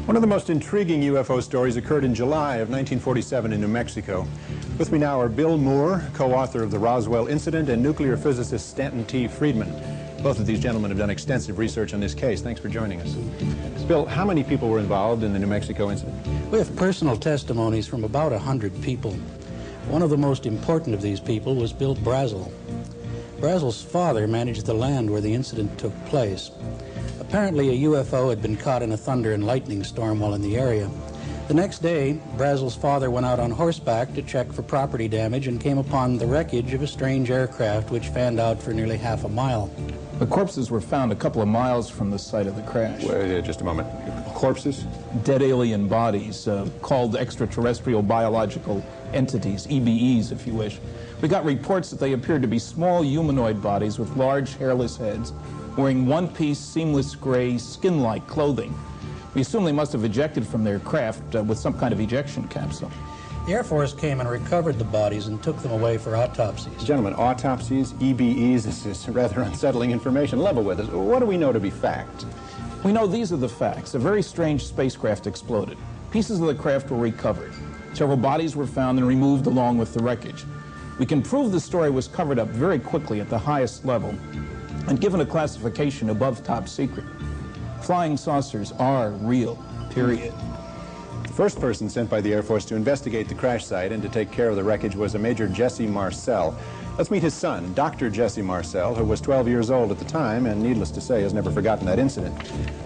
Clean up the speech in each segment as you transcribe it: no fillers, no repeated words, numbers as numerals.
One of the most intriguing UFO stories occurred in July of 1947 in New Mexico. With me now are Bill Moore, co-author of the Rosswell incident, and nuclear physicist Stanton T. Friedman. Both of these gentlemen have done extensive research on this case. Thanks for joining us. Bill, how many people were involved in the New Mexico incident? We have personal testimonies from about 100 people. One of the most important of these people was Bill Brazel. Brazel's father managed the land where the incident took place. Apparently, a UFO had been caught in a thunder and lightning storm while in the area. The next day, Brazel's father went out on horseback to check for property damage and came upon the wreckage of a strange aircraft which fanned out for nearly half a mile. The corpses were found a couple of miles from the site of the crash. Wait, just a moment. Corpses? Dead alien bodies, called extraterrestrial biological entities, EBEs if you wish. We got reports that they appeared to be small humanoid bodies with large hairless heads, wearing one-piece seamless gray skin-like clothing. We assume they must have ejected from their craft with some kind of ejection capsule. The Air Force came and recovered the bodies and took them away for autopsies. Gentlemen, autopsies, EBEs, this is rather unsettling information. Level with us. What do we know to be fact? We know these are the facts. A very strange spacecraft exploded. Pieces of the craft were recovered. Several bodies were found and removed along with the wreckage. We can prove the story was covered up very quickly at the highest level and given a classification above top secret. Flying saucers are real, period. The first person sent by the Air Force to investigate the crash site and to take care of the wreckage was a Major Jesse Marcel. Let's meet his son, Dr. Jesse Marcel, who was 12 years old at the time and, needless to say, has never forgotten that incident.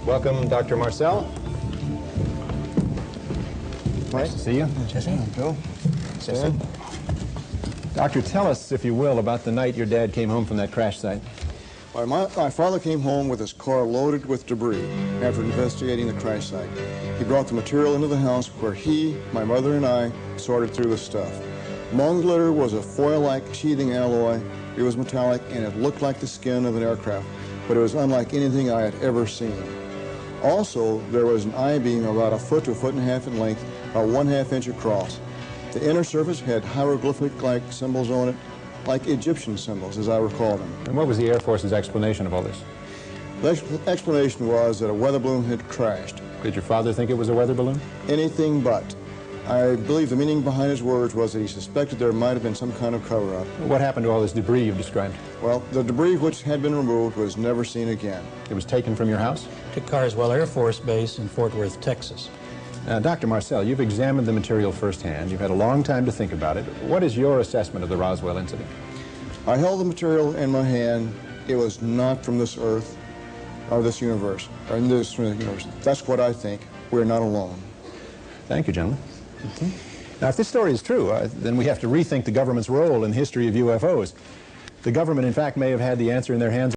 Welcome, Dr. Marcel. Nice to see you. Jesse. Bill. Jesse. Doctor, tell us, if you will, about the night your dad came home from that crash site. My father came home with his car loaded with debris after investigating the crash site. He brought the material into the house where he, my mother, and I sorted through the stuff. Among the litter was a foil-like sheathing alloy. It was metallic and it looked like the skin of an aircraft, but it was unlike anything I had ever seen. Also, there was an I-beam about 1 foot to 1.5 feet in length, about 1/2 inch across. The inner surface had hieroglyphic-like symbols on it, like Egyptian symbols, as I recall them. And what was the Air Force's explanation of all this? The explanation was that a weather balloon had crashed. Did your father think it was a weather balloon? Anything but. I believe the meaning behind his words was that he suspected there might have been some kind of cover-up. What happened to all this debris you've described? Well, the debris which had been removed was never seen again. It was taken from your house? To Carswell Air Force Base in Fort Worth, Texas. Now, Dr. Marcel, you've examined the material firsthand. You've had a long time to think about it. What is your assessment of the Rosswell incident? I held the material in my hand. It was not from this earth or this universe, or in this universe. That's what I think. We're not alone. Thank you, gentlemen. Now, if this story is true, then we have to rethink the government's role in the history of UFOs. The government, in fact, may have had the answer in their hands